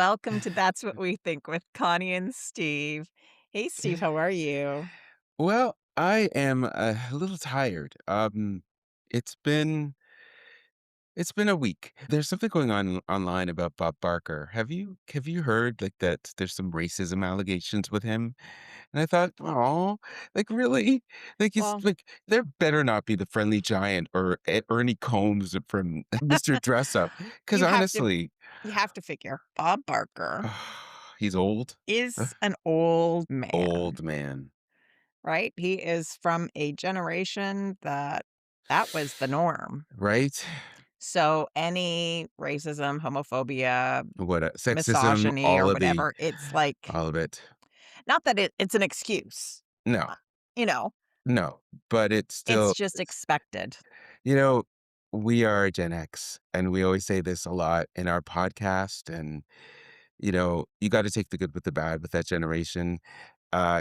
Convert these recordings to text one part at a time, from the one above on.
Welcome to That's What We Think with Connie and Steve. Hey, Steve, how are you? Well, I am a little tired. It's been it's been a week. There's something going on online about Bob Barker. Have you heard like that there's some racism allegations with him? And I thought, oh, like really? Like it's Well, like there better not be the friendly giant or Ernie Combs from Mr. Dress Up. Because you have to honestly, you have to figure Bob Barker he's old. is an old man, Old man, right? He is from a generation that was the norm. right? So any racism, homophobia, What sexism, misogyny or whatever, all of it. not that it's an excuse. No. uh, You know, No, but it's it's still just expected. you know, we are Gen X, and we always say this a lot in our podcast, and, you gotta take the good with the bad with that generation.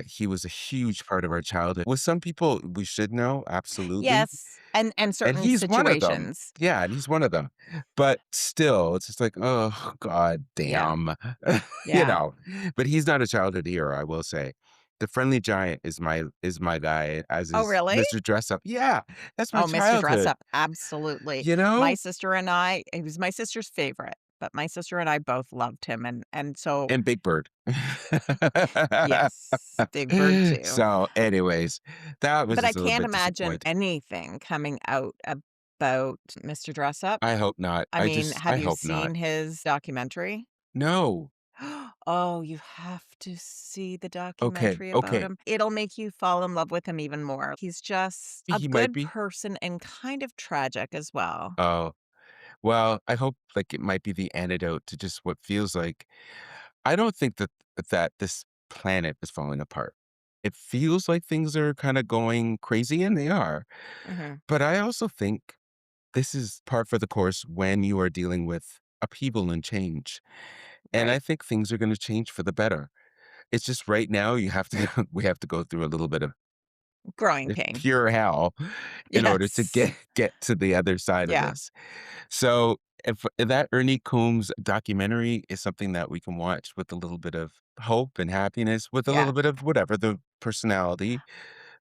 He was a huge part of our childhood. With some people, we should know, absolutely, Yes, and and certain he's one of them. situations. Yeah, and he's one of them. But still, it's just like, "Oh, god Yeah, damn." You yeah. know? But he's not a childhood hero, I will say. The Friendly Giant is my guy, as Oh, is really? Mr. Dress Up. Yeah, that's my Oh, Mr. Dress childhood, Up, absolutely. you My know? sister and I he was my sister's favorite, but my sister and I both loved him, and so And Big Bird. yes, Big Bird too. So, anyways, that was But I just a little can't bit imagine disappointing. anything coming out about Mr. Dress Up. I hope not. I mean, have I you hope not. seen his documentary? No. Oh, you have to see the Okay, documentary about okay. him. It'll make you fall in love with him even more. He's just a He might good be. person and kind of tragic as well. Oh, well, I hope, like, it might be the antidote to just what feels like I don't think that this planet is falling apart. It feels like things are kinda going crazy, and they are, Mhm. but I also think this is par for the course when you are dealing with upheaval and change, and I Right. think things are gonna change for the better. It's just right now you have to we have to go through a little bit of Growing pain. pure hell in order to Yes. get to the other side of Yeah. this. So, if that Ernie Coombs documentary is something that we can watch with a little bit of hope and happiness, with a Yeah. little bit of whatever, the personality.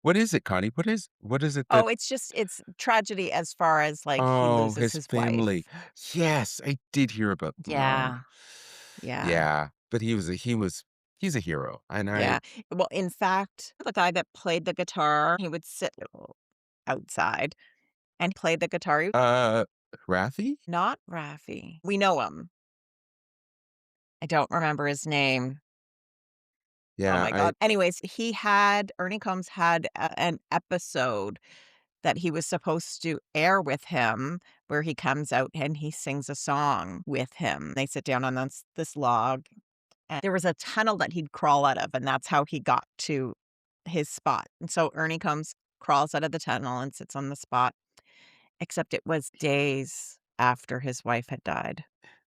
What is it, Connie? What is it that Oh, it's tragedy as far as, like, he oh, loses his his family. wife. Yes, I did hear about Yeah. Yeah. yeah, but he's a hero, and I Yeah. Well, in fact, the guy that played the guitar, he would sit outside and play the guitar. uh, Rafi? Not Raffi. We know him. I don't remember his name. Oh Yeah, my god. Anyways, Ernie Combs had an episode that he was supposed to air with him where he comes out and he sings a song with him. They sit down on this log, and there was a tunnel that he'd crawl out of, and that's how he got to his spot. And so Ernie Combs crawls out of the tunnel and sits on the spot, except it was days after his wife had died.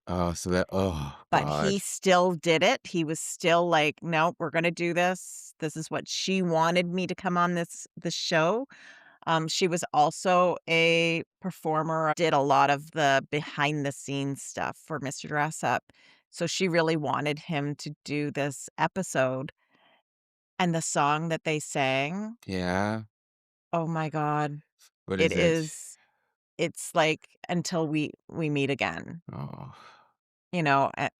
oh, so that oh But he god. still did it. He was still like, "No, we're gonna do this. This is what she wanted me to come on this show." She was also a performer, did a lot of the behind the scenes stuff for Mr. Dress Up. So she really wanted him to do this episode, and the song that they sang, Yeah? oh my god, What it is it? is it's like, "Until we meet again." Oh.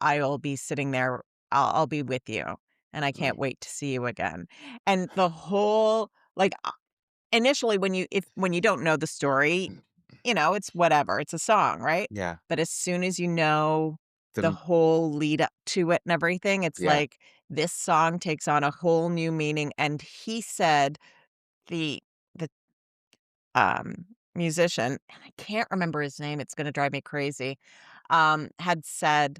I'll be sitting there, I'll be with you, and I can't wait to see you again. And the whole like, initially, when you don't know the story, it's whatever, it's a song, right? Yeah. But as soon as you know the The whole lead up to it and everything, it's yeah. like this song takes on a whole new meaning, and he said the, musician, and I can't remember his name, it's gonna drive me crazy, had said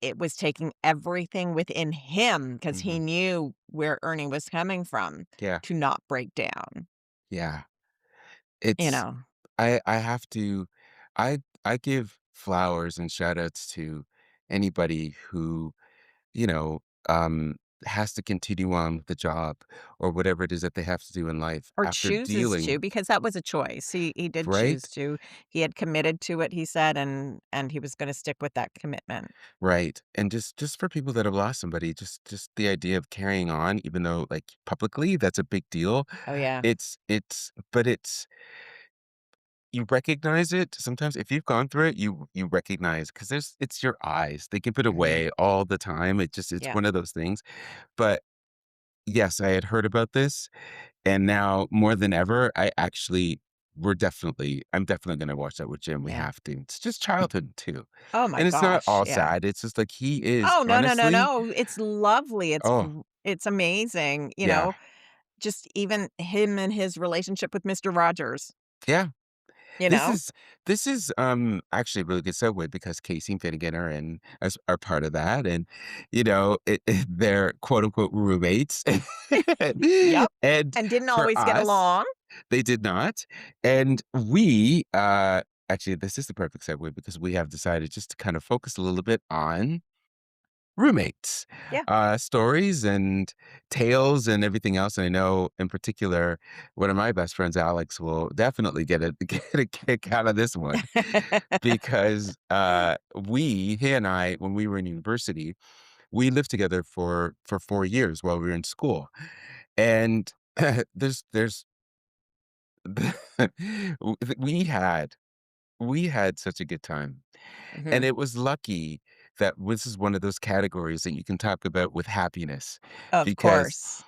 it was taking everything within him because he Mhm. knew where Ernie was coming from Yeah. to not break down, Yeah. you It's know? I have to I give flowers and shout outs to anybody who, you know, has to continue on with the job or whatever it is that they have to do in life Or after chooses dealing to, because that was a choice. He did choose right? to. He had committed to it, he said, and he was gonna stick with that commitment. Right, and just for people that have lost somebody, just the idea of carrying on, even though, like, publicly, that's a big deal. Oh, yeah. It's you recognize it sometimes if you've gone through it, you recognize because there's it's your eyes. They give it Mhm. away all the time. It's Yeah, one of those things. But yes, I had heard about this, and now more than ever, I'm definitely gonna watch that with Jim. We yeah. have to. It's just childhood too. Oh my And it's not gosh, all yeah. sad. It's just like he is Oh, no, no, no, honestly no, it's lovely, oh, it's amazing, yeah. just even him and his relationship with Mister Rogers, Yeah. you This know? is actually a really good segue because Casey and Finnegan are in as are part of that, and they're quote unquote roommates, Yep, and and didn't for always get us, along. they did not, and we actually this is the perfect segue because we have decided just to kind of focus a little bit on roommates, Yeah. stories and tales and everything else. And I know in particular, one of my best friends, Alex, will definitely get a kick out of this one because he and I, when we were in university, we lived together for 4 years while we were in school. And there's we had we had such a good time. And Mhm. it was lucky that this is one of those categories that you can talk about with happiness Of because, course.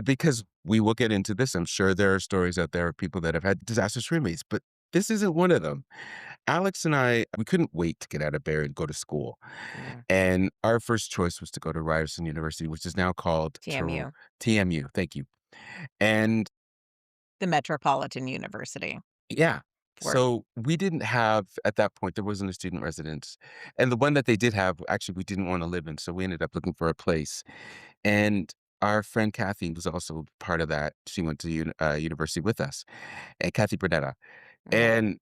because we will get into this. I'm sure there are stories out there of people that have had disastrous roommates, but this isn't one of them. Alex and I, we couldn't wait to get out of bed and go to school. Yeah. And our first choice was to go to Ryerson University, which is now called TMU, TMU. Thank you. And the Metropolitan University, yeah. where So we didn't have at that point, there wasn't a student residence. And the one that they did have, actually, we didn't want to live in. So we ended up looking for a place. And our friend Kathy was also part of that. She went to university with us, and Kathy Bernetta. mhm. And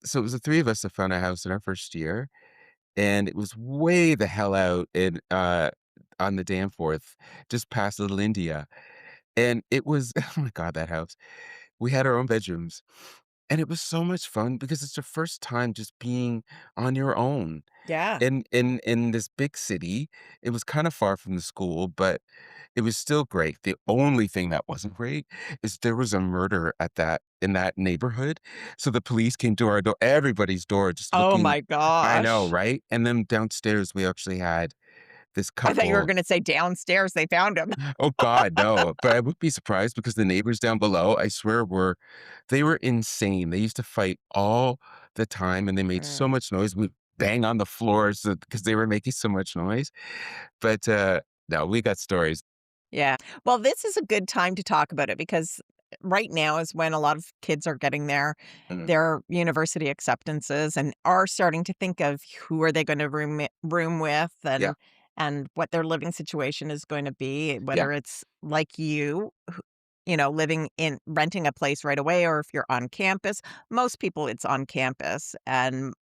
so it was the three of us that found a house in our first year. And it was way the hell out on the Danforth, just past Little India. And it was, oh my God, that house. We had our own bedrooms. And it was so much fun because it's your first time just being on your own Yeah. in this big city. It was kind of far from the school, but it was still great. The only thing that wasn't great is there was a murder at that in that neighborhood. So the police came to our door, everybody's door, just Oh looking. my I know, gosh. right? And then downstairs, we actually had this I thought you were couple. gonna say downstairs they found him. Oh God, no. But I would be surprised because the neighbors down below, I swear, they were insane. They used to fight all the time and they made so Mm. much noise. We bang on the floors because they were making so much noise. But no, we got stories. Yeah. Well, this is a good time to talk about it because right now is when a lot of kids are getting Mm, their university acceptances and are starting to think of who are they going to room with yeah, and what their living situation is going to be, yeah, whether it's like living in renting a place right away or if you're on campus. Most people it's on campus and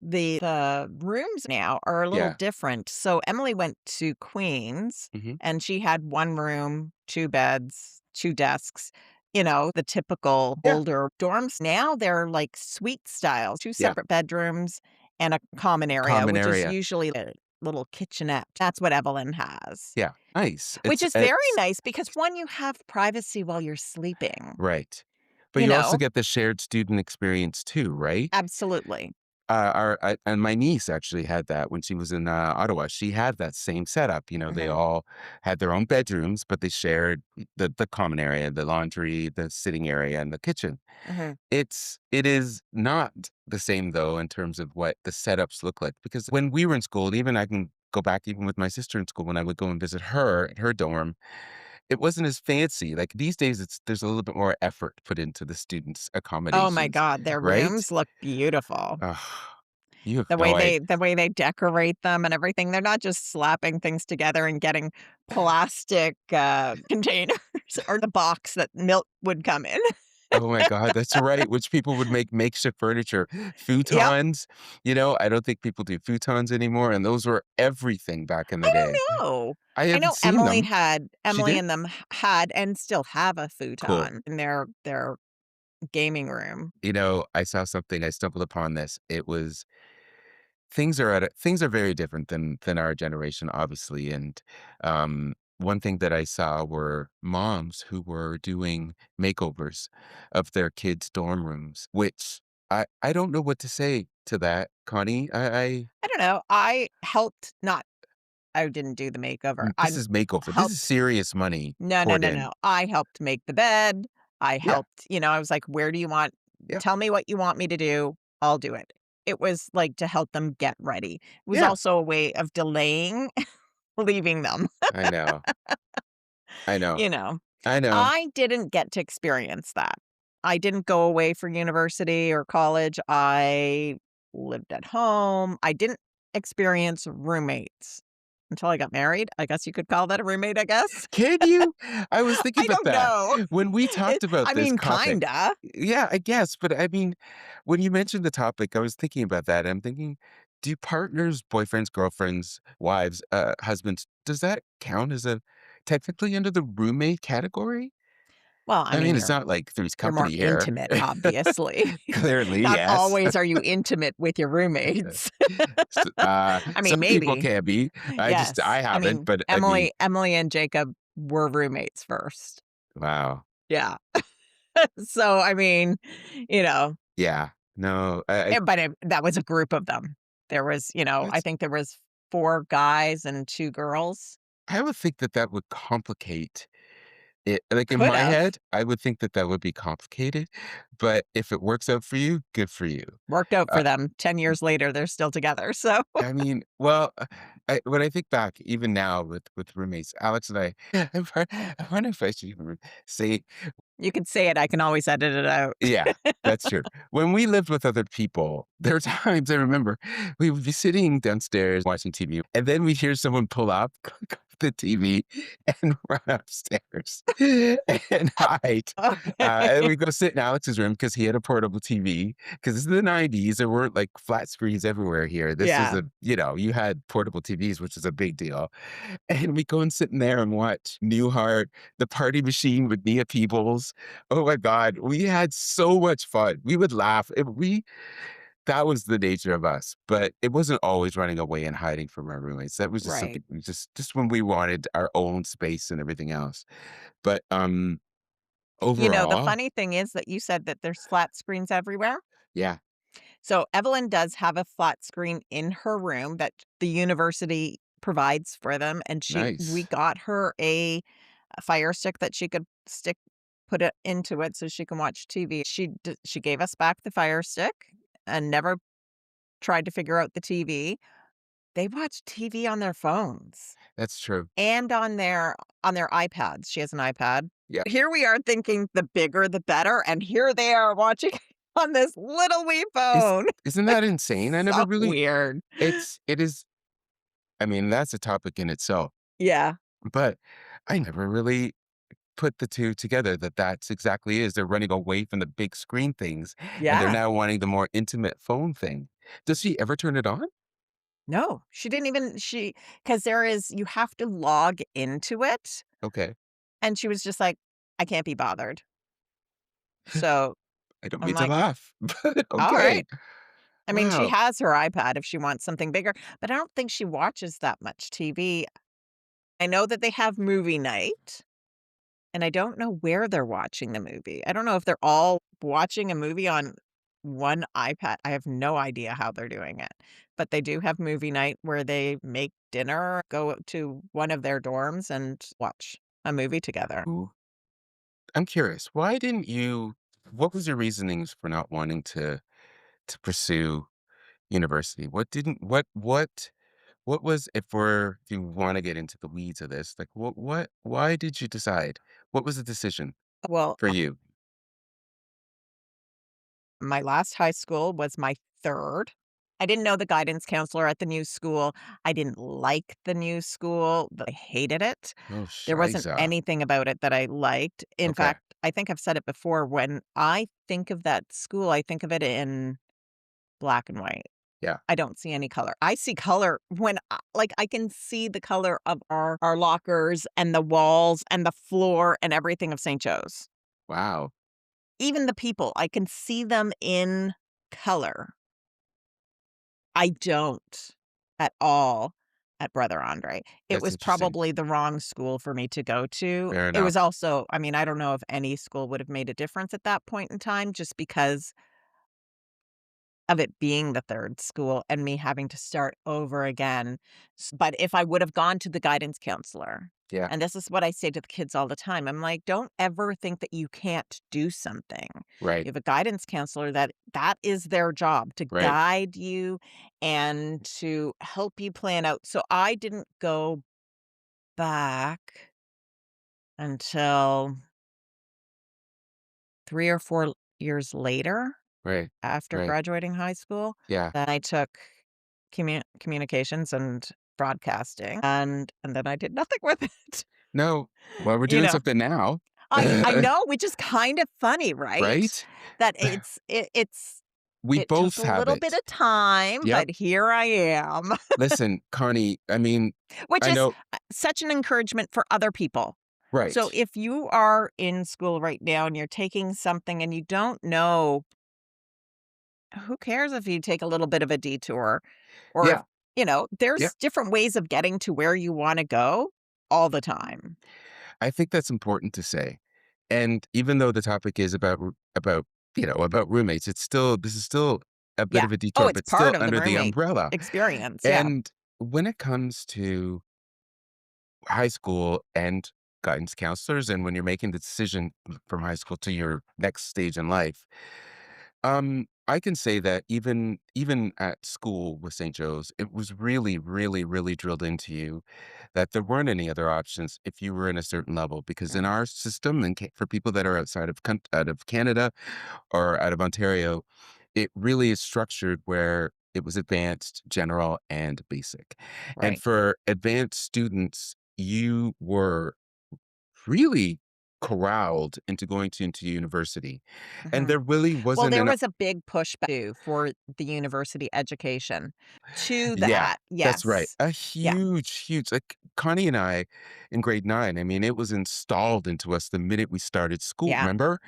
the rooms now are a little yeah. different. So Emily went to Queens, Hmm. and she had 1 room, 2 beds, 2 desks, the typical Yeah, older dorms. Now they're like suite style, 2 yeah. separate bedrooms and a common area, Common which is area. usually a little kitchenette. That's what Evelyn has, Yeah, nice. which is very It's nice because, 1, you have privacy while you're sleeping, right. But you you also know? get the shared student experience too, right? Absolutely. And my niece actually had that when she was in, Ottawa. She had that same setup, they Mhm, all had their own bedrooms, but they shared the common area, the laundry, the sitting area, and the kitchen. mhm. It is not the same though in terms of what the setups look like, because when we were in school, and even I can go back even with my sister in school, when I would go and visit her at her dorm, it wasn't as fancy. Like, these days, there's a little bit more effort put into the students' Oh my accommodations, god, their right? rooms look beautiful. Ugh, you have The no way idea. they decorate them and everything, they're not just slapping things together and getting plastic, containers or the box that milk would come in. Oh my god, that's right, which people would make makeshift furniture. Yep. Futons, I don't think people do futons anymore, and those were everything back in the I day. don't know. I I haven't know seen them. She Emily did? and them had and still have a Cool. futon in their gaming room. I saw something, I stumbled upon this. It was things are very different than our generation, obviously, and, one thing that I saw were moms who were doing makeovers of their kids' dorm rooms, which I don't know what to say to that, Connie. I don't know. I didn't do the makeover. This I is makeover. This is helped serious money No, no, poured no, in. no. I helped make the bed. I Yeah, helped, I was like, "Where do you want yeah, tell me what you want me to do. I'll do it." It was like to help them get ready. It was yeah. also a way of delaying leaving them, I know, I know, you know. I know. I didn't get to experience that. I didn't go away for university or college. I lived at home. I didn't experience roommates until I got married. I guess you could call that a roommate, I guess. Can you? I was thinking I about don't that know. when we It talked about I this mean, topic. kinda. Yeah, I guess, but I mean, when you mentioned the topic, I was thinking about that. I'm thinking, do partners, boyfriends, girlfriends, wives, husbands, does that count as a technically under the roommate category? Well, I I mean, mean, it's not like Three's you're more Company here. intimate, obviously. Clearly, Not yes. always are you intimate with your roommates. I mean, Some people maybe. can be. Yes. I I haven't, mean, but I mean, Emily and Jacob were roommates first. wow. Yeah. So, I mean, you know, Yeah. No, I but that was a group of them. There was, I that's think there was 4 guys and 2 girls. I would think that that would complicate it. Like, in Could my have. head, I would think that that would be complicated, but if it works out for you, good for you. Worked out Uh, for them. 10 years later, they're still together, so I mean, well, when I think back, even now with roommates, Alex and I, I wonder if I should even say, you can say it, I can always edit it out. yeah, that's true. When we lived with other people, there are times I remember we would be sitting downstairs watching TV, and then we'd hear someone pull up, click off the TV, and run upstairs and hide. And Okay. we go sit in Alex's room because he had a portable TV. Because this is the 90s, there weren't like flat screens everywhere here. This was Yeah, you had portable TVs, which is a big deal. And we go and sit in there and watch Newhart, The Party Machine with Nia Peebles. Oh my god, we had so much fun. We would laugh. That was the nature of us, but it wasn't always running away and hiding from our roommates. That was just right. something just when we wanted our own space and everything else. But, The overall, funny thing is that you said that there's flat screens everywhere. yeah, So Evelyn does have a flat screen in her room that the university provides for them, and we nice. got her a Fire Stick that she could put it into it so she can watch TV. She gave us back the Fire Stick and never tried to figure out the TV. They watch TV on their phones That's true. and on their iPads. She has an iPad. Yeah. Here we are thinking the bigger the better, and here they are watching on this little wee Is phone. isn't that insane? I never So really weird. it is I mean, that's a topic in itself, Yeah. but I never really put the 2 together that that's exactly is. They're running away from the big screen things, and they're Yeah. now wanting the more intimate phone thing. Does she ever turn it on? No, she didn't even because you have to log into it, Okay. and she was just like, "I can't be bothered." So, I don't I'm mean to like, laugh, but okay. "Alright." I mean, she Wow. has her iPad if she wants something bigger, but I don't think she watches that much TV. I know that they have movie night, and I don't know where they're watching the movie. I don't know if they're all watching a movie on one iPad. I have no idea how they're doing it, but they do have movie night where they make dinner, go to one of their dorms, and watch a movie together. Ooh, I'm curious, why didn't you what was your reasonings for not wanting to pursue university? What didn't what was if you wanna get into the weeds of this, like, what why did you decide? What was the decision Well, for you? my last high school was my 3rd. I didn't know the guidance counselor at the new school. I didn't like the new school, I hated it. Oh, There wasn't shiza. anything about it that I liked. In Okay. fact, I think I've said it before, when I think of that school, I think of it in black and white. Yeah. I don't see any color. I see color when I can see the color of our lockers and the walls and the floor and everything of St. Joe's. Wow. Even the people, I can see them in color. I don't at all at Brother Andre. It That's was interesting. probably the wrong school for me to go to. Fair It enough. was also, I mean, I don't know if any school would have made a difference at that point in time just because of it being the 3rd school and me having to start over again. But if I would have gone to the guidance counselor, Yeah. and this is what I say to the kids all the time, I'm like, "Don't ever think that you can't do something." Right. You have a guidance counselor that is their job, to Right. guide you and to help you plan out. So I didn't go back until 3 or 4 years later. Right. After Right. graduating high school, Yeah. then I took communications and broadcasting, and then I did nothing with it, No. Well, we're you doing know? something now. I know, which is kind of funny, right? Right? That it's We it took both a have little bit it. of time, Yep. but here I am, Listen, Connie, I mean, which I is, know. such an encouragement for other people. So Right. if you are in school right now and you're taking something and you don't know, who cares if you take a little bit of a detour? Or if Yeah. Yeah. there's different ways of getting to where you wanna go all the time. I think that's important to say. And even though the topic is about, about roommates, it's still this is still a bit Yeah. of a Oh, detour, it's but still part of the under the roommate umbrella. experience, yeah. And when it comes to high school and guidance counselors, and when you're making the decision from high school to your next stage in life, I can say that even at school with St. Joe's, it was really, really, really drilled into you that there weren't any other options if you were in a certain level. Because in Mm, our system, and for people that are outside of out of Canada or out of Ontario, it really is structured where it was advanced, general, and basic. And right. for advanced students, you were really corralled into going into university, and Mhm. there really Well, wasn't there an was a big pushback too for the university education to yeah, that, that's right. yes. A Yeah, huge like, Connie and I in grade 9, I mean, it was installed into us the minute we started school, yeah, remember?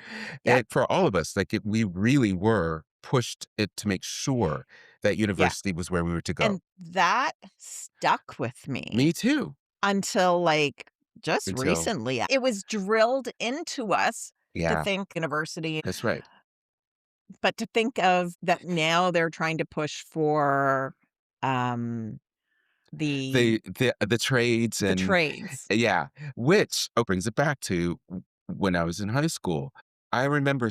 yep, And for all of us, like, we really were pushed it to make sure that yeah, university was where we were to go. and that stuck with me Me too, until, just until recently. It was drilled into us to yeah, think university. that's right. But to think of that now they're trying to push for, um, the The trades the and trades. yeah, which, brings it back to when I was in high school. I remember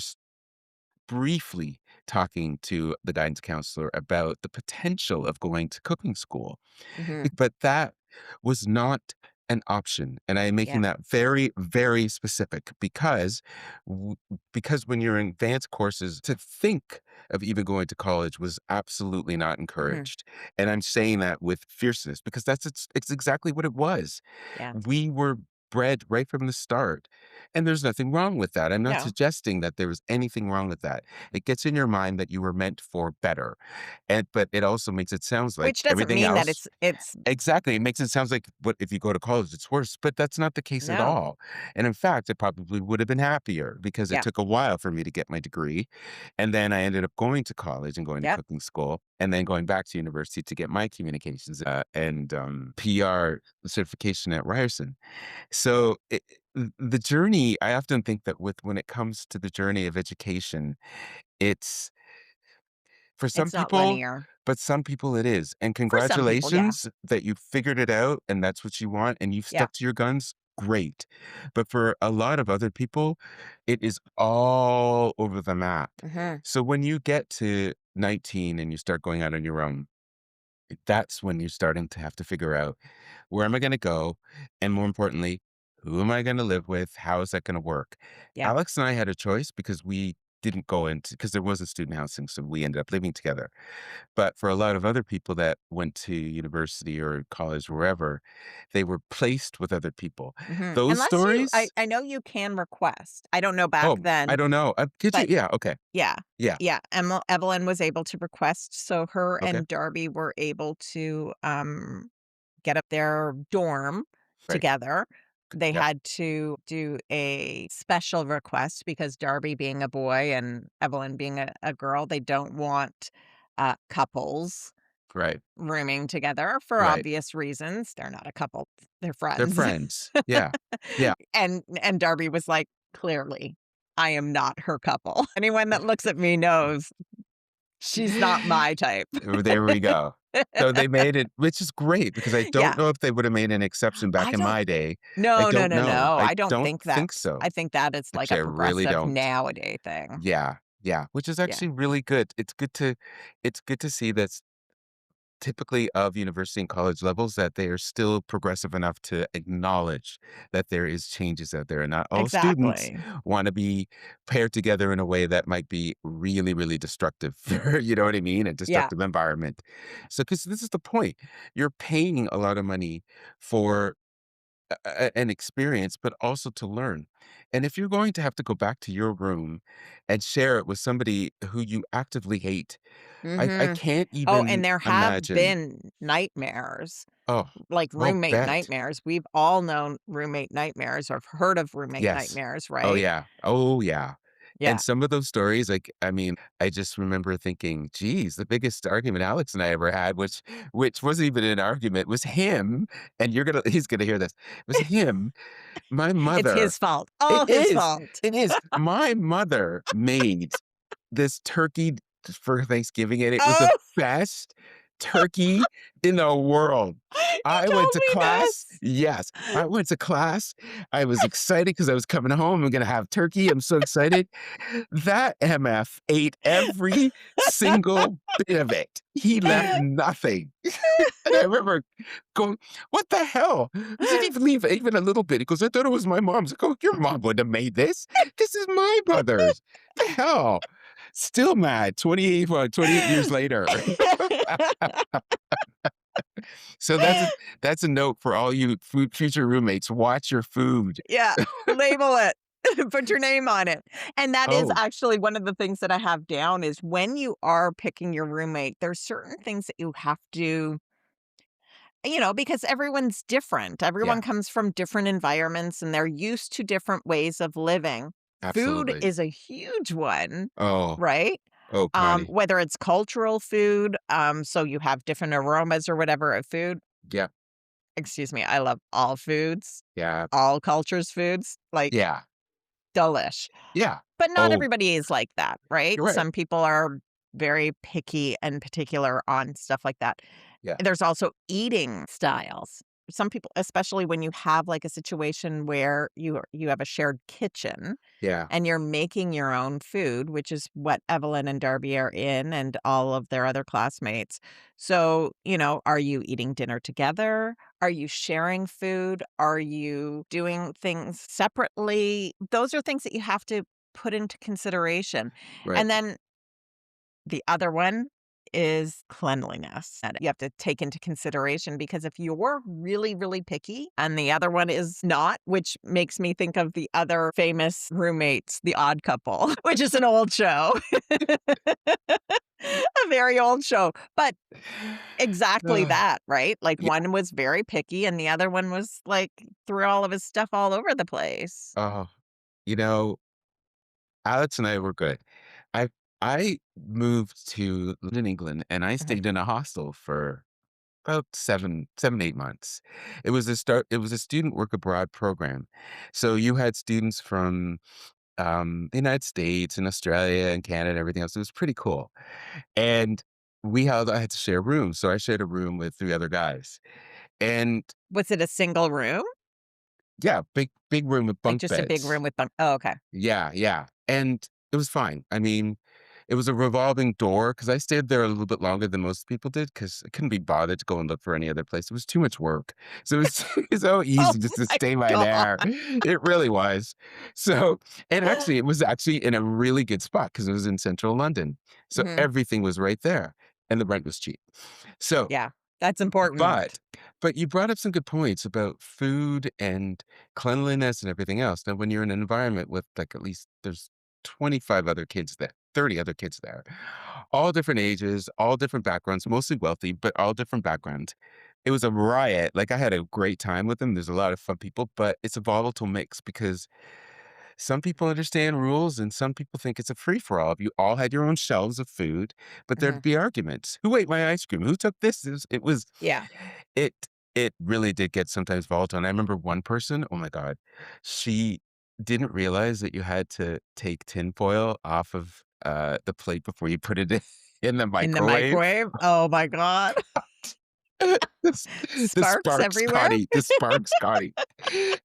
briefly talking to the guidance counselor about the potential of going to cooking school, Mhm. but that was not an option, and I am making Yeah. that very, very specific because when you're in advanced courses, to think of even going to college was absolutely not Mhm. encouraged, and I'm saying that with fierceness because it's exactly what it was. Yeah. We were bred right from the start, and there's nothing wrong with that. I'm not No. suggesting that there was anything wrong with that. It gets in your mind that you were meant for better, and but it also makes it sounds like Which doesn't everything mean that else. it's Exactly, it makes it sounds like what if you go to college, it's worse, but that's not the case at no. all, and in fact, I probably would have been happier because it Yeah. took a while for me to get my degree, and then I ended up going to college and going to Yep. cooking school, and then going back to university to get my communications, and, PR certification at Ryerson. So, the journey I often think that when it comes to the journey of education, it's for some It's not people, linear. but some people it is, and For some people, yeah. congratulations that you figured it out and that's what you want and you've Yeah. stuck to your guns, great. But for a lot of other people, it is all over the map. Mhm. So when you get to 19 and you start going out on your own, that's when you're starting to have to figure out, where am I gonna go? And more importantly, who am I gonna live with? How is that gonna work? Yeah. Alex and I had a choice because we didn't go into because there wasn't student housing, so we ended up living together. But for a lot of other people that went to university or college, wherever, they were placed with other people. Mhm. Those Unless you stories I know you can request. I don't know back oh, I then, don't know. Could you? but Yeah, okay. yeah. Yeah, Yeah, Evelyn was able to request, so her okay, and Darby were able to, get up their dorm right. together. They Yeah, had to do a special request because Darby being a boy and Evelyn being a girl, they don't want, couples right, rooming together for right. obvious reasons. They're not a couple, they're They're friends. friends. Yeah, yeah. And Darby was like, "Clearly, I am not her couple. Anyone that looks at me knows she's not my type." There we go. So they made it which is great because I don't Yeah. know if they would have made an exception back I in don't my day. I No, no, don't no, know. no, I I don't don't think think that's so. I think that is like a Actually, I really progressive don't. nowadays thing. Yeah, yeah, which is Yeah, actually really good. It's good to see that typically of university and college levels that they are still progressive enough to acknowledge that there is changes out there and not all students exactly. want to be paired together in a way that might be really really destructive for you know what I mean, a Yeah, destructive environment. So because this is the point, you're paying a lot of money for an experience but also to learn, and if you're going to have to go back to your room and share it with somebody who you actively hate, I mhm. can't Oh, even and there have imagine. been nightmares, Oh, like I'll roommate bet. nightmares. We've all known roommate nightmares or have heard of roommate Yes. nightmares, Oh, right? yeah. Oh, yeah. And Yeah. some of those stories, like, I mean, I just remember thinking, geez, the biggest argument Alex and I ever had, which wasn't even an argument, was him, and he's gonna hear this, was him, my It's mother. his fault, It all his is. fault. It is. My mother made this turkey for Thanksgiving, and it was the Oh, best turkey in the world. you I went told to me class. this. Yes, I went to class. I was excited because I was coming home. I'm gonna have turkey. I'm so excited. That MF ate every single bit of it. He left nothing. And I remember going, "What the hell? You didn't even leave even a little bit." He goes, "I thought it was my mom's." I go, "Your mom wouldn't have made this. This is my mother's. The hell?" Still mad 28 years later. So that's a note for all you future roommates. Watch your food. Yeah, label it. Put your name on it. And that is Oh, actually one of the things that I have down is when you are picking your roommate, there's certain things that you have to, because everyone's different. Everyone yeah, comes from different environments and they're used to different ways of living. Food absolutely. is a huge one, Oh, right? oh, Connie. Whether it's cultural food, so you have different aromas or whatever of food. Yeah, Excuse me, I love all foods, yeah, all cultures' foods, like, yeah, delish. yeah. But not Oh, everybody is like that, right? you're right. Some people are very picky and particular on stuff like that. Yeah, There's also eating styles. Some people, especially when you have, like, a situation where you have a shared kitchen yeah, and you're making your own food, which is what Evelyn and Darby are in and all of their other classmates. So, are you eating dinner together? Are you sharing food? Are you doing things separately? Those are things that you have to put into consideration. right, And then the other one is cleanliness that you have to take into consideration because if you're really, really picky and the other one is not, which makes me think of the other famous roommates, The Odd Couple, which is an old show, a very old show, but exactly uh, that, right? Like yeah. one was very picky and the other one was like threw all of his stuff all over the place. Oh, you know, Alex and I were good. I I moved to London, England, and I Mhm. stayed in a hostel for about 8 months. It was a student work abroad program. So you had students from the United States and Australia and Canada and everything else. It was pretty cool. And I had to share rooms. So I shared a room with three other guys. And Was it a single room? yeah, big room with Like bunk just a big beds. room with bunk Oh, okay. Yeah, yeah. And it was fine. I mean, it was a revolving door because I stayed there a little bit longer than most people did because I couldn't be bothered to go and look for any other place. It was too much work. So it was it's so Oh easy just to my stay by god. there. It really was. So, and actually, it was actually in a really good spot because it was in central London. So Mhm. everything was right there and the rent was cheap. So, Yeah, that's important. but but you brought up some good points about food and cleanliness and everything else. Now, when you're in an environment with like at least there's 25 other kids there, 30 other kids there, all different ages, all different backgrounds, mostly wealthy, but all different backgrounds. It was a riot. Like I had a great time with them. There's a lot of fun people, but it's a volatile mix because some people understand rules and some people think it's a free for all. You all had your own shelves of food, but Mhm. there'd be arguments. Who ate my ice cream? Who took this? Yeah. It it really did get sometimes volatile. And I remember one person, oh my God, she didn't realize that you had to take tinfoil off of the plate before you put it in the In the microwave. microwave? Oh my god. This the Sparks sparks, everywhere? Connie, the sparks, Connie.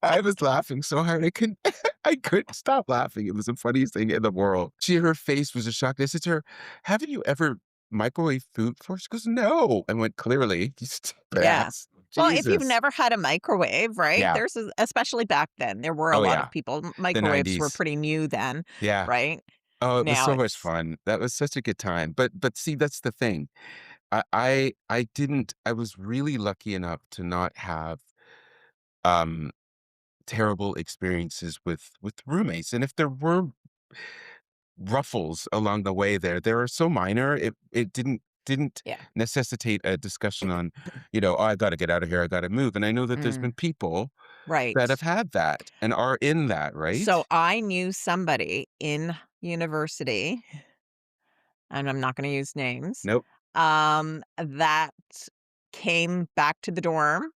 I was laughing so hard I couldn't I couldn't stop laughing. It was the funniest thing in the world. Her face was a shock. I said to her, "Haven't you ever microwaved food before?" She goes, "No." I went, "Clearly, you stupid Yeah. ass." Well, if you've Jesus. never had a microwave, right? Yeah. There's a especially back then, there were a Oh, lot of yeah. people The microwaves were 90s. pretty new then, Yeah. right? Oh, it was Now so much it's fun. That was such a good time. But see, that's the thing. I didn't I was really lucky enough to not have, um terrible experiences with roommates, and if there were ruffles along the way there, they were so minor, it didn't yeah. necessitate a discussion on, "Oh, I gotta get out of here, I gotta move," and I know that there's been Mm, people that right. have had that and are in that, So right? I knew somebody in university, and I'm not gonna use names, Nope. that came back to the dorm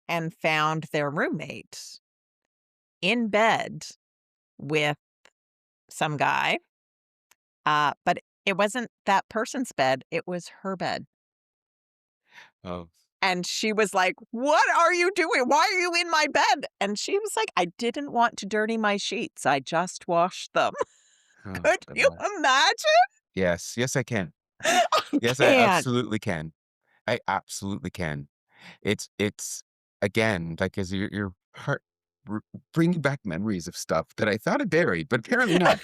and found their roommate in bed with some guy, but it wasn't that person's bed, it was her bed. Oh, And she was like, "What are you doing? Why are you in my bed?" And she was like, "I didn't want to dirty my sheets. I just washed them." oh Could you god. imagine? Yes, yes, I can. I Yes, I can't. absolutely can. I absolutely can. It's again, like, as your heart br bringing back memories of stuff that I thought I buried, but apparently not.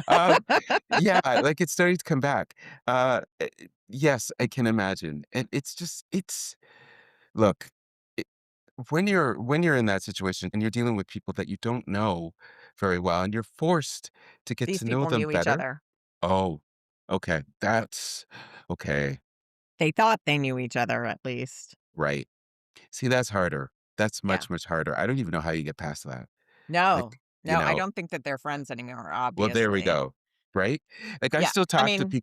Um, yeah, like, it's starting to come back. Yes, I can imagine, and it's just it's look, it when you're in that situation and you're dealing with people that you don't know very well, and you're forced to get These to know people them knew each better. other. Oh, okay, that's okay, They thought they knew each other at least. right. See, that's harder. That's Yeah. much, much harder. I don't even know how you get past that. No. Like, you No, I know don't think that they're friends anymore, well, there we obviously. go, right? Like, Yeah. I mean,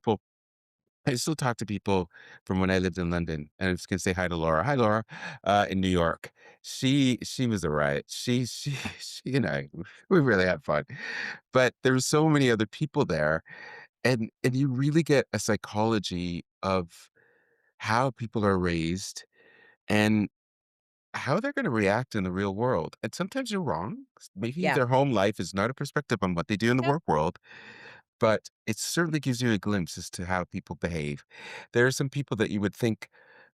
I still talk to people from when I lived in London, and I'm just gonna say hi to Laura. Hi, Laura, in New York. She was a riot. She and I, we really had fun. But there were so many other people there, and you really get a psychology of how people are raised and how they're gonna react in the real world, and sometimes you're wrong. Maybe yeah. their home life is not a perspective on what they do in the Yep. work world, but it certainly gives you a glimpse as to how people behave. There are some people that you would think,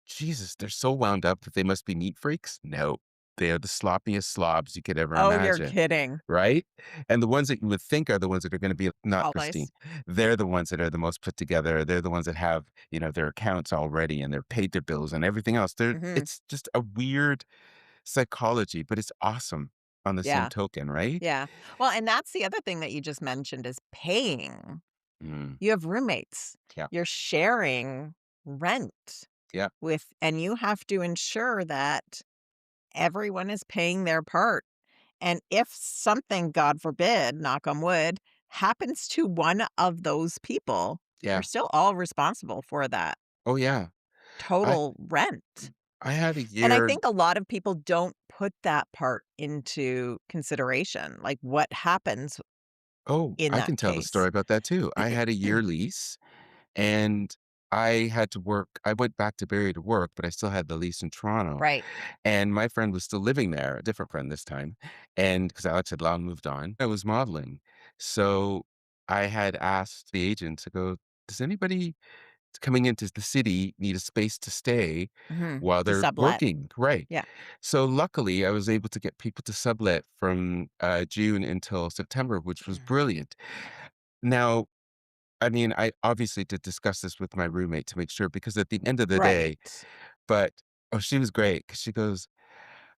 "Jesus, they're so wound up that they must be neat freaks." No, they are the sloppiest slobs you could ever Oh, you're imagine, kidding. right? And the ones that you would think are the ones that are gonna be not pristine, Always. they're the ones that are the most put together. They're the ones that have, their accounts already and they're paid their bills and everything else. Mhm. It's just a weird psychology, but it's awesome on the same Yeah. token, right? Yeah. Well, and that's the other thing that you just mentioned is paying. Mm, You have roommates. yeah, You're sharing rent yeah, and you have to ensure that everyone is paying their part. And if something, God forbid, knock on wood, happens to one of those people, you're yeah. still all responsible for that Oh, yeah. I total rent. I had a And I year. think a lot of people don't put that part into consideration, like what happens Oh, in I that can tell the case. story about that too. I had a year lease and I had to work. I went back to Barrie to work, but I still had the lease in Toronto. Right. And my friend was still living there, a different friend this time. And because Alex had long moved on, I was modeling. So I had asked the agent to go does anybody coming into the city need a space to stay Mhm. while To they're sublet. working? Right. Yeah. So luckily, I was able to get people to sublet from June until September, which was Mhm. brilliant. Now, I mean, I obviously did discuss this with my roommate to make sure because at the end of the day, Right. but oh, she was great because she goes,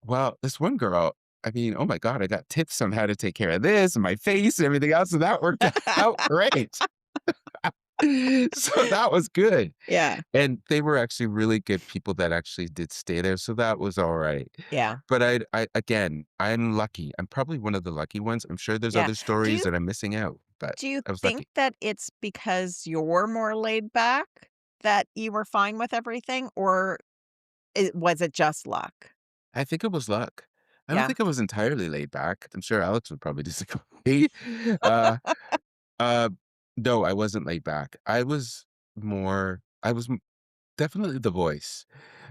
well, this one girl, I mean, oh my God, I got tips on how to take care of this and my face and everything else. And that worked out great. So that was good. Yeah. And they were actually really good people that actually did stay there. So that was all right. Yeah. But again, I'm lucky. I'm probably one of the lucky ones. I'm sure there's Yeah. other Do stories you that I'm missing out, but do you I was think lucky. that it's because you're more laid back that you were fine with everything, or was it just luck? I think it was luck. I don't Yeah. think I was entirely laid back. I'm sure Alex would probably disagree. Uh, uh, no, I wasn't laid back. I was definitely the voice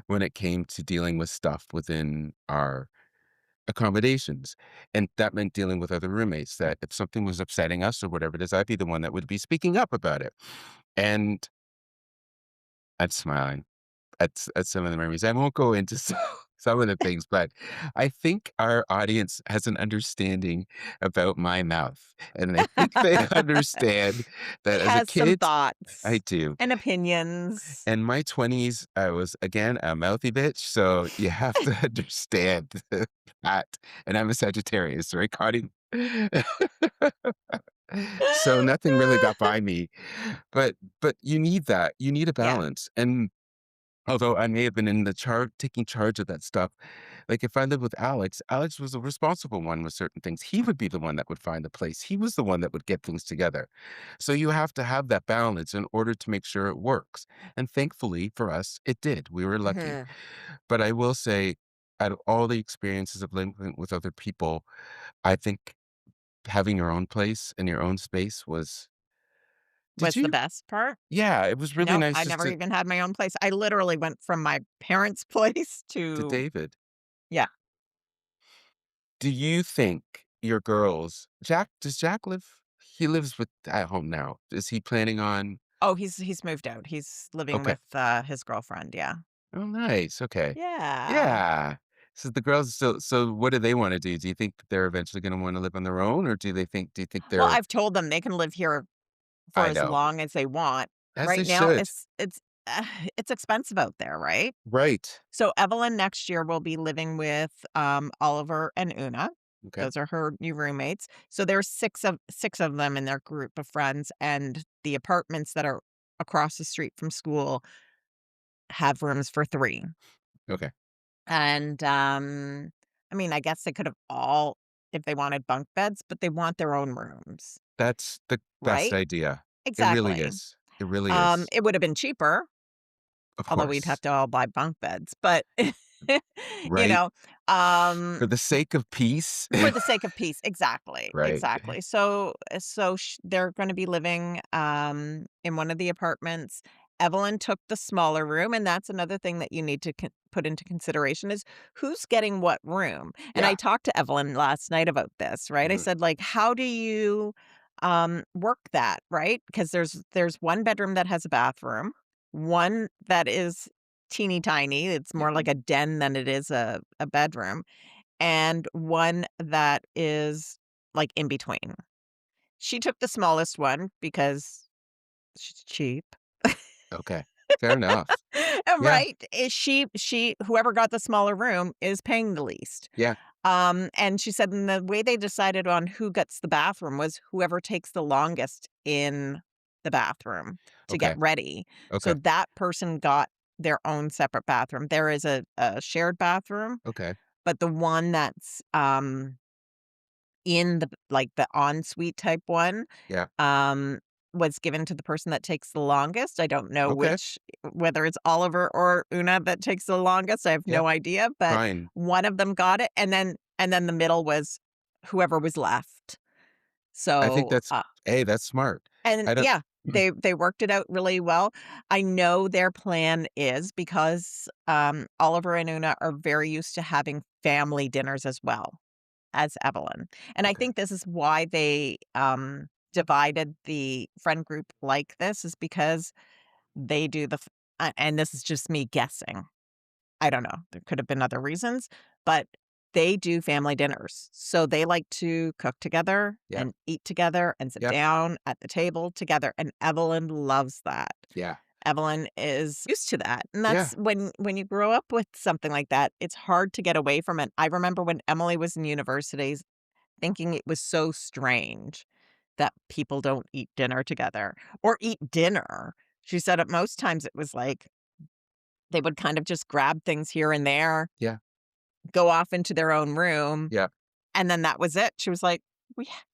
when it came to dealing with stuff within our accommodations. And that meant dealing with other roommates that if something was upsetting us or whatever it is, I'd be the one that would be speaking up about it. And I'm smiling at some of the memories. I won't go into some of the things, but I think our audience has an understanding about my mouth. And I think they understand that It as a has some kid, I thoughts do. and opinions. In my 20s, I was again a mouthy bitch. So you have to understand that. And I'm a Sagittarius, right, Connie? So nothing really got by me. But you need that. You need a Yeah. balance. And although I may have been in the taking charge of that stuff, like if I lived with Alex, Alex was a responsible one with certain things. He would be the one that would find the place. He was the one that would get things together. So you have to have that balance in order to make sure it works. And thankfully for us, it did. We were lucky. Mhm. But I will say, out of all the experiences of living with other people, I think having your own place and your own space was. Did Was the you? best part. Yeah, it was really No, nice I just never even had my own place. I literally went from my parents' place to to David. yeah. Do you think your girls does Jack live he lives with at home now. Is he planning on Oh, he's moved out. He's living okay. with, his girlfriend, yeah. Oh, nice, okay. Yeah. Yeah. So the girls so what do they wanna do? Do you think they're eventually gonna wanna live on their own, or do you think Well, they're I've told them they can live here for I as know. long as they want. As they Right now, should. uh, it's expensive out there, right? Right. So Evelyn next year will be living with, Oliver and Una. Okay, Those are her new roommates. So there's 6 of them in their group of friends, and the apartments that are across the street from school have rooms for 3. okay. And, I mean, I guess they could have all if they wanted bunk beds, but they want their own rooms, That's the best right? idea. It really Exactly. is. It really is. It would have been cheaper, Of although we'd have course. to all buy bunk beds, but, you Right? know, um, For the sake of peace. for the sake of peace, exactly, Right. exactly. So they're gonna be living, in one of the apartments. Evelyn took the smaller room, and that's another thing that you need to put into consideration is who's getting what room. And I Yeah. talked to Evelyn last night about this, right? I Mhm. said, like, how do you work that, right? Because there's one bedroom that has a bathroom, one that is teeny tiny. It's more Mhm. like a den than it is a bedroom, and one that is, like, in between. She took the smallest one because she's cheap. Okay. Fair enough. Yeah. Right? She whoever got the smaller room is paying the least. Yeah. And she said, and the way they decided on who gets the bathroom was whoever takes the longest in the bathroom to get Okay. ready. So Okay. that person got their own separate bathroom. There is a shared bathroom, Okay. but the one that's, in the like, the ensuite type one, Yeah. um, was given to the person that takes the longest. I don't know Okay. whether it's Oliver or Una that takes the longest, I have Yeah. no idea, but Fine. one of them got it, and then the middle was whoever was left. I think So, that's hey, that's smart. and I don't yeah, they worked it out really well. I know their plan is because, Oliver and Una are very used to having family dinners as well as Evelyn. And I okay. think this is why they, divided the friend group like this is because they do the and this is just me guessing. I don't know. There could have been other reasons, but they do family dinners. So they like to cook together Yeah. and eat together and sit Yep. down at the table together, and Evelyn loves that. Yeah. Evelyn is used to that, and Yeah. that's when you grow up with something like that, it's hard to get away from it. I remember when Emily was in universities thinking it was so strange that people don't eat dinner together or eat dinner. She said at most times it was like they would kind of just grab things here and there, Yeah. go off into their own room, Yeah. and then that was it. She was like,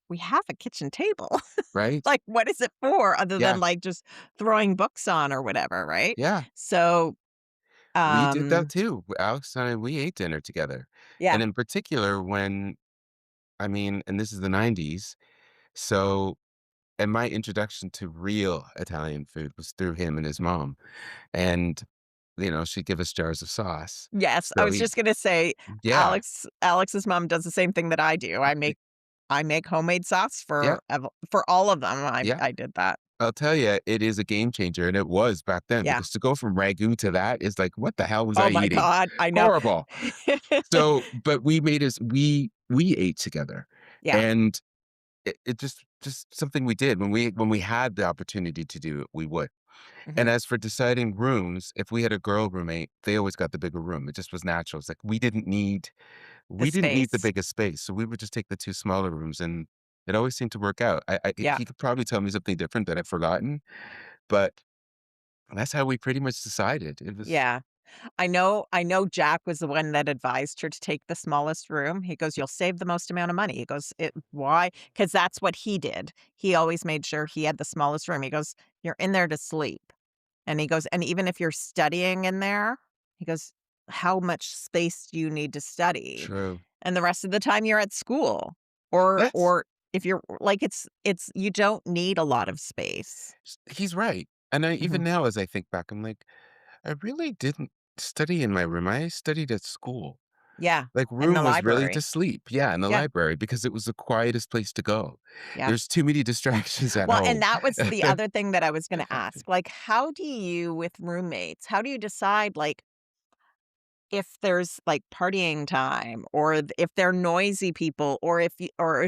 we have a kitchen table. Right? Like, what is it for other than, Yeah. like, just throwing books on or whatever, right? Yeah. So, We did that um too. Alex and I, we ate dinner together. yeah. And in particular, when I mean, and this is the 90s. So, and my introduction to real Italian food was through him and his mom. And, she'd give us jars of sauce. Yes, I So was he, just gonna say yeah, Alex's mom does the same thing that I do. I make homemade sauce yeah, for all of them. yeah. I did that. I'll tell you, it is a game changer. And it was back then Yeah. because to go from ragu to that is like, what the hell was I Oh my eating? god, I know. Horrible. So, but we ate together. Yeah. And it just something we did when we had the opportunity to do it, we would. And Mhm. as for deciding rooms, if we had a girl roommate, they always got the bigger room. It just was natural. It's like The we didn't need the space. biggest space, so we would just take the 2 smaller rooms, and it always seemed to work out. Yeah. He could probably tell me something different that I've forgotten, but that's how we pretty much decided. It was Yeah. I know Jack was the one that advised her to take the smallest room. He goes, "You'll save the most amount of money." He goes, "It why?" Because that's what he did. He always made sure he had the smallest room. He goes, "You're in there to sleep." And he goes, "And even if you're studying in there," he goes, "how much space do you need to study? true. And the rest of the time you're at school." That's Or if you're like, it's you don't need a lot of space. he's right. And I Mhm. even now as I think back, I'm like, I really didn't study in my room. I studied at school. Yeah. Like, In the room was really to library. sleep, yeah, in the Yeah. library because it was the quietest place to go. Yeah. There's too many distractions at Well, and home. that was the other thing that I was gonna ask, like, how do you with roommates, how do you decide, like, if there's, like, partying time or if they're noisy people or if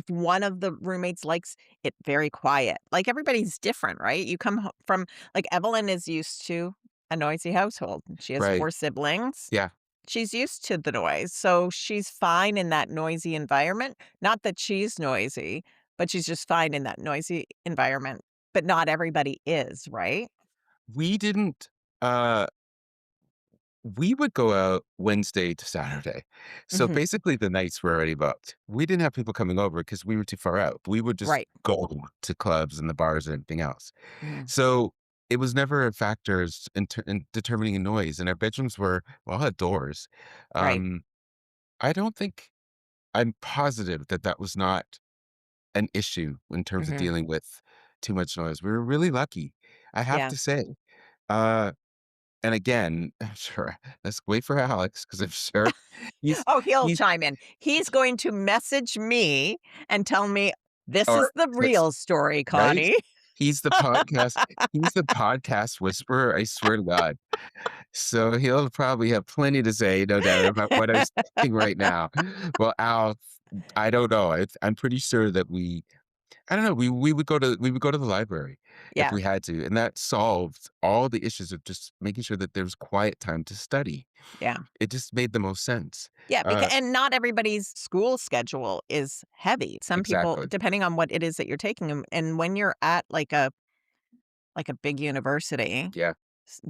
one of the roommates likes it very quiet? Like, everybody's different, right? You come from like, Evelyn is used to a noisy household. She has Right. 4 siblings. Yeah. She's used to the noise, so she's fine in that noisy environment. Not that she's noisy, but she's just fine in that noisy environment, but not everybody is, right? We didn't, uh we would go out Wednesday to Saturday. So, Mhm. basically, the nights were already booked. We didn't have people coming over because we were too far out. We would just Right. go to clubs and the bars and everything else. Mhm. So, it was never a factor in determining a noise, and our bedrooms we all had doors. Right. Um, I don't think I'm positive that that was not an issue in terms of Mhm. dealing with too much noise. We were really lucky, I have Yeah. to say. Uh, and again, I'm sure let's wait for Alex because I'm sure he's Oh, he'll he's chime in. He's going to message me and tell me, "This is or the that's real story, right? Connie." He's the podcast whisperer, I swear to God. So he'll probably have plenty to say, no doubt, about what I'm saying right now. Well, Al, I don't know. I'm pretty sure that I don't know, we would go to the library if Yeah. we had to, and that solved all the issues of just making sure that there was quiet time to study. Yeah. It just made the most sense. Yeah, because Uh, and not everybody's school schedule is heavy. Some people, exactly. depending on what it is that you're taking, and when you're at like a big university, Yeah.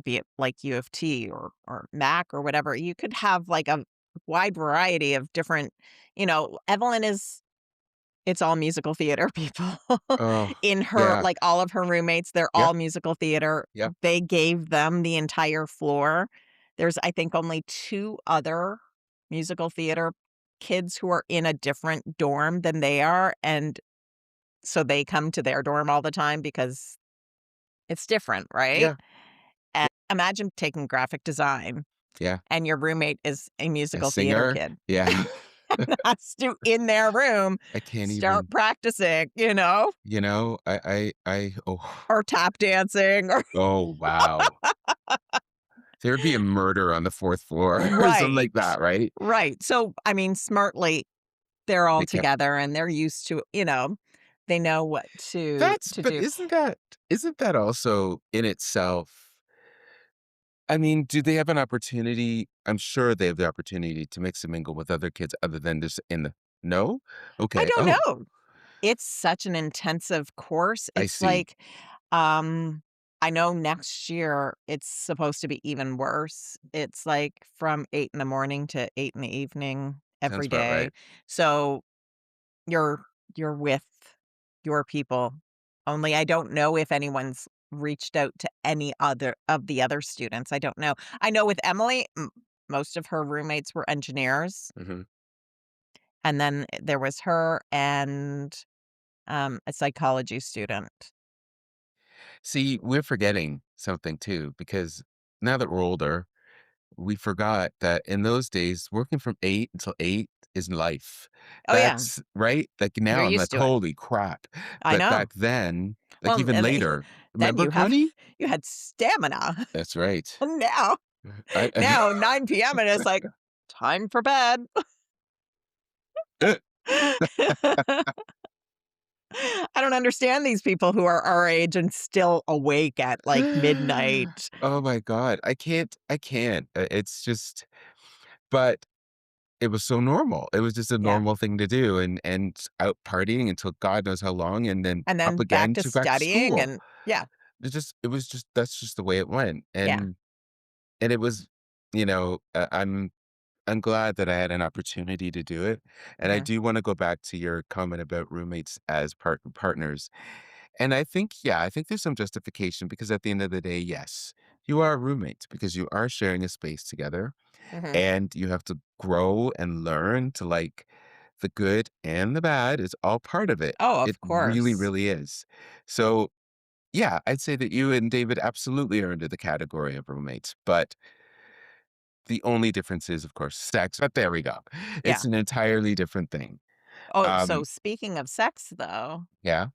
be it like U of T or Mac or whatever, you could have like a wide variety of different, Evelyn is it's all musical theater people. Oh, In her yeah. like, all of her roommates, they're Yeah. all musical theater. Yeah. They gave them the entire floor. There's, I think, only 2 other musical theater kids who are in a different dorm than they are, and so they come to their dorm all the time because it's different, right? Yeah. And imagine taking graphic design Yeah. and your roommate is a A musical theater singer. kid. Yeah. has to, in their room, I can't start even, practicing, oh, or tap dancing or oh, wow. There'd be a murder on the 4th floor or something right, like that, right? right. So, I mean, smartly, they're all They kept together and they're used to, they know what that's to but do. isn't that also in itself I mean, do they have an opportunity I'm sure they have the opportunity to mix and mingle with other kids other than just in the No? I Okay. don't Oh, know. It's such an intensive course. I It's see. like, um, I know next year it's supposed to be even worse. It's like from 8 in the morning to 8 in the evening Sounds every about day. right. So you're you're with your people. Only I don't know if anyone's reached out to any other of the other students. I don't know. I know with Emily, most of her roommates were engineers, Mhm. and then there was her and a psychology student. See, we're forgetting something too because now that we're older, we forgot that in those days, working from 8 until 8 is life. Oh, yeah, That's right? Like, you're now I'm like, used to it. "Holy crap." I But know. back then, like, Well, even and later then remember Connie? you had stamina. That's right. And now I now 9 p.m. and it's like, "Time for bed." I don't understand these people who are our age and still awake at, like, midnight. Oh my god. I can't. It's just but it was so normal. It was just a Yeah, normal thing to do and out partying until God knows how long and then and up then again to back to studying school. and yeah, It was just that's just the way it went, yeah, and it was, I'm glad that I had an opportunity to do it, and I mhm, do wanna go back to your comment about roommates as partners, and I think, yeah, I think there's some justification because at the end of the day, yes, you are roommates because you are sharing a space together, mhm. and you have to grow and learn to, like, the good and the bad is all part of it. Oh, It of really, course. really is. So yeah, I'd say that you and David absolutely are under the category of roommates, but the only difference is, of course, sex. But there we go. It's Yeah. an entirely different thing. Oh, so Um, speaking of sex, though, yeah.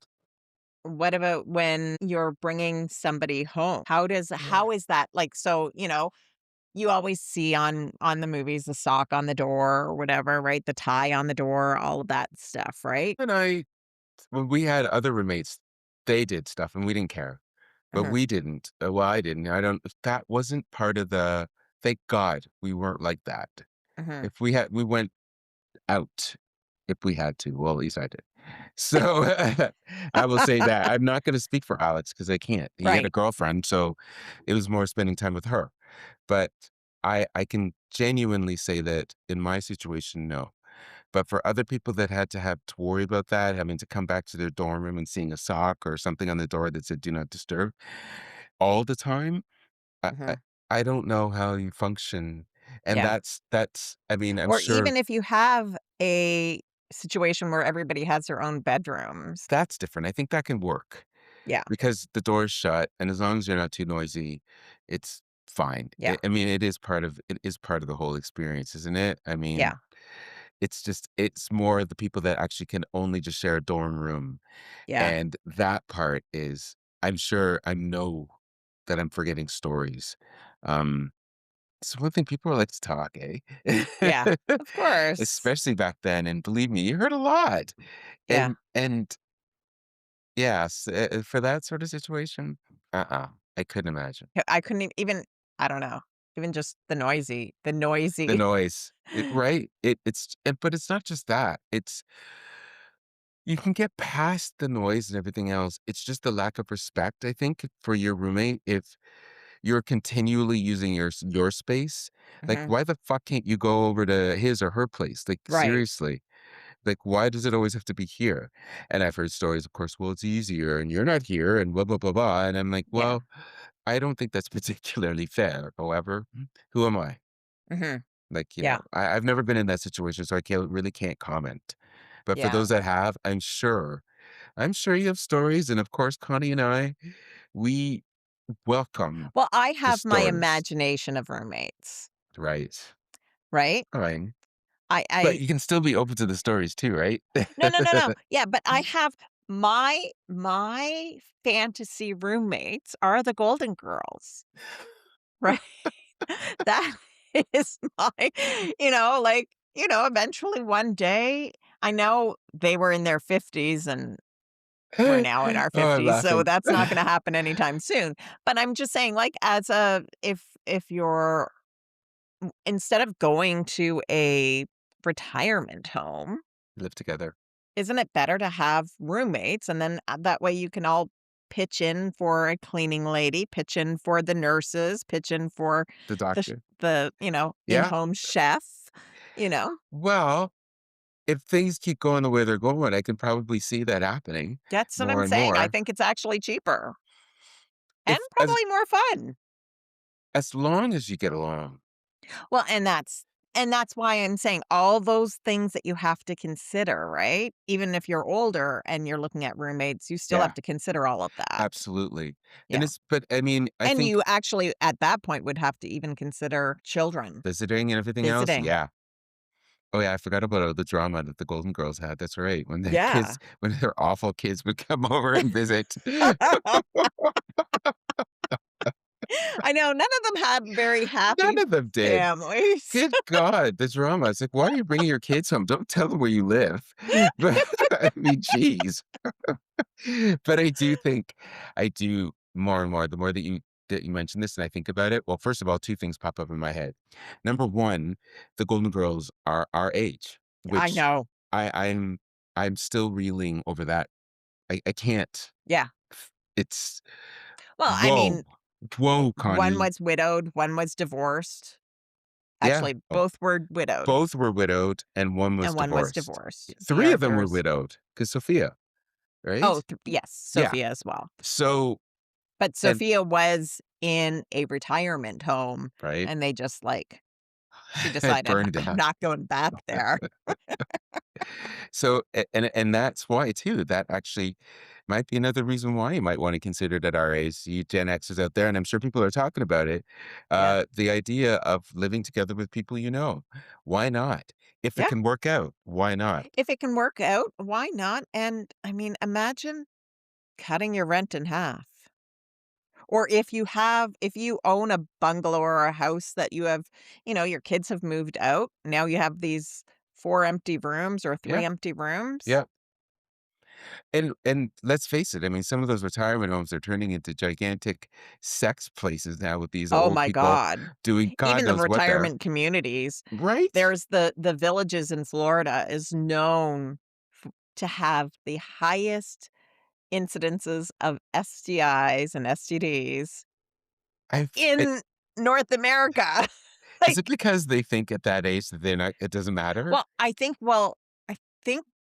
what about when you're bringing somebody home? How is that like, so, you always see on the movies the sock on the door or whatever, right? The tie on the door, all of that stuff, right? And when we had other roommates, they did stuff and we didn't care, but Mhm, we didn't. Well, I didn't. I don't, that wasn't part of thank God we weren't like that. mhm. If we went out if we had to. Well, at least I did. So I will say that. I'm not going to speak for Alex because I can't. He had a Right. girlfriend, so it was more spending time with her. But I can genuinely say that in my situation, no. But for other people that had to have to worry about that, having to come back to their dorm room and seeing a sock or something on the door that said "Do not disturb" all the time, I, I, Mhm. I don't know how you function. And Yeah. that's. I mean, I'm Or sure even if you have a situation where everybody has their own bedrooms. that's different. I think that can work. Yeah. Because the door's shut, and as long as you're not too noisy, it's fine. Yeah. I mean, it is part of the whole experience, isn't it? I mean, Yeah. it's more the people that actually can only just share a dorm room, Yeah. and that part is I know that I'm forgetting stories. Um, it's one thing people like to talk, eh? Yeah. Of course. Especially back then, and believe me, you heard a lot. Yeah. And yes, for that sort of situation, I couldn't imagine. I couldn't even I don't know, even just the The noisy noise, right? But it's not just that. It's you can get past the noise and everything else. It's just the lack of respect, I think, for your roommate. If you're continually using your space, like, Mhm. why the fuck can't you go over to his or her place? Like, Right. seriously. Like, why does it always have to be here? And I've heard stories, of course, well, it's easier and you're not here and blah, blah, blah, blah. And I'm like, Yeah. well, I don't think that's particularly fair. However, who am I? Mhm. Like, Yeah. I've never been in that situation, so really can't comment. But for Yeah. those that have, I'm sure you have stories. And of course, Connie and I, we welcome Well, I the have my stories. imagination of roommates, Right. right? Fine. But I you can still be open to the stories too, right? no, no, no, no. Yeah, but I have my fantasy roommates are the Golden Girls, right? That is my like, eventually one day I know they were in their 50s and we're now in our Oh, I'm 50s, so laughing. that's not gonna happen anytime soon. But I'm just saying, like, as a if you're instead of going to a retirement home, Live together. isn't it better to have roommates? And then that way you can all pitch in for a cleaning lady, pitch in for the nurses, pitch in for The the doctor. Yeah. in-home chef, you know? Well, if things keep going the way they're going, I can probably see that happening That's what more I'm and saying. I more. think it's actually cheaper and If probably more fun. as long as you get along. Well, and that's why I'm saying all those things that you have to consider, right? Even if you're older and you're looking at roommates, you still have Yeah, to consider all of that. absolutely. And Yeah. it's but I mean, I And think you actually, at that point, would have to even consider children visiting and everything else, visiting. yeah. Oh, yeah, I forgot about all the drama that the Golden Girls had. That's right. When the Yeah. kids when their awful kids would come over and visit. I know, none of them had very None happy of them did. families. Good God, the drama. It's like, why are you bringing your kids home? Don't tell them where you live. But I mean, geez. But I do more and more, the more that you mention this and I think about it, well, first of all, 2 things pop up in my head. Number 1, the Golden Girls are our age, I which know. I I'm still reeling over that. I can't. Yeah. It's Well, I whoa. mean, Whoa, one Connie. was widowed, one was divorced. Yeah. Actually, both were widowed Both were widowed and one was and one was divorced. divorced. The 3 of them were Arthurs. widowed because Sophia, Oh, right? yes, Yeah. Sophia as well. So But and Sophia was in a retirement home, right? and they just, like she It decided, burned "I'm down. not going back there." So and that's why too, that actually might be another reason why you might wanna consider it at our age, you Gen Xers out there, and I'm sure people are talking about it, Yeah. the idea of living together with people you know. Why not? If it Yeah. can work out, why not? If it can work out, why not? And, I mean, imagine cutting your rent in half. Or if you own a bungalow or a house that you have your kids have moved out, now you have these 4 empty rooms or 3 Yeah, empty rooms. yeah. And let's face it, I mean, some of those retirement homes are turning into gigantic sex places now with these Oh old my people god. doing God Even the knows what there. retirement communities, Right? there's the Villages in Florida is known to have the highest incidences of STIs and STDs in North America. Is it Like, because they think at that age that they're not it doesn't matter? I think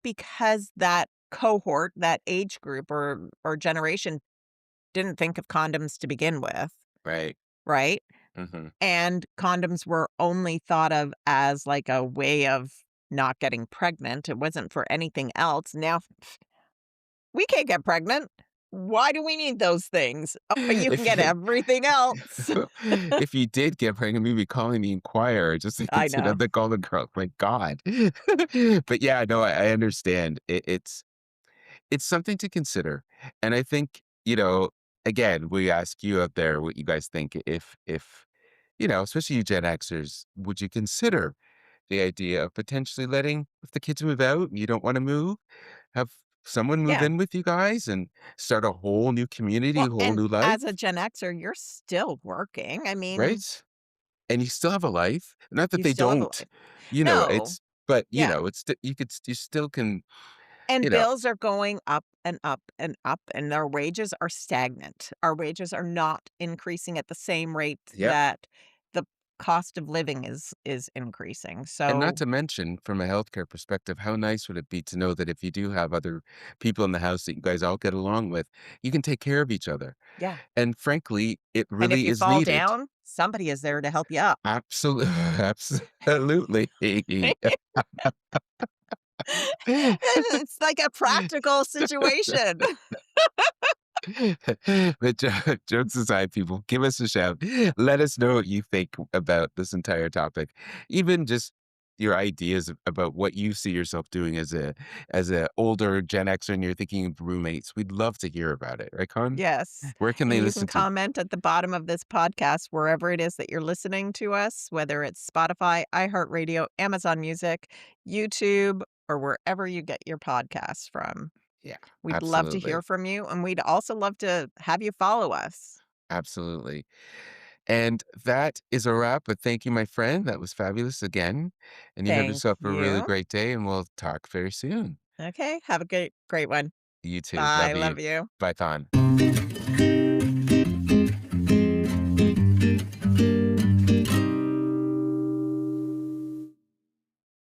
because that cohort, that age group or generation didn't think of condoms to begin with, Right. right? Mhm. And condoms were only thought of as, like, a way of not getting pregnant, it wasn't for anything else. Now, we can't get pregnant. Why do we need those things? Oh, but you can If get everything else. if you did get pregnant, maybe calling the Inquirer just to I consider know. the Golden Girls, my god. But yeah, no, I understand. It's something to consider, and I think, again, we ask you out there what you guys think if, especially you Gen Xers, would you consider the idea of potentially letting if the kids move out and you don't wanna move, have someone move Yeah. in with you guys and start a whole new community, Well, a whole and new life, as a Gen Xer, you're still working. I mean, right? And you still have a life. Not that you they still have a don't, life. No. it's but, Yeah. it's st you still can, And you know bills are going up and up and up, and our wages are stagnant. Our wages are not increasing at the same rate Yep. that the cost of living is increasing. And not So, to mention, from a healthcare perspective, how nice would it be to know that if you do have other people in the house that you guys all get along with, you can take care of each other. yeah. And frankly, it And if really you is fall needed. down, somebody is there to help you up. Absolutely, absolutely. It's like a practical situation. But jokes aside, people, give us a shout. Let us know what you think about this entire topic. Even just your ideas about what you see yourself doing as a older Gen Xer and you're thinking of roommates. We'd love to hear about it, right, Con? Yes, Where can and they you can listen to? comment at the bottom of this podcast wherever it is that you're listening to us, whether it's Spotify, iHeartRadio, Amazon Music, YouTube, or wherever you get your podcasts from. Yeah, We'd love to hear absolutely. from you, and we'd also love to have you follow us. Absolutely. And that is a wrap, but thank you, my friend. That was fabulous again. And you have Thank yourself a really you. great day, and we'll talk very soon. Okay, have a great one. You too. Bye, Love you. love you. Bye, Thon.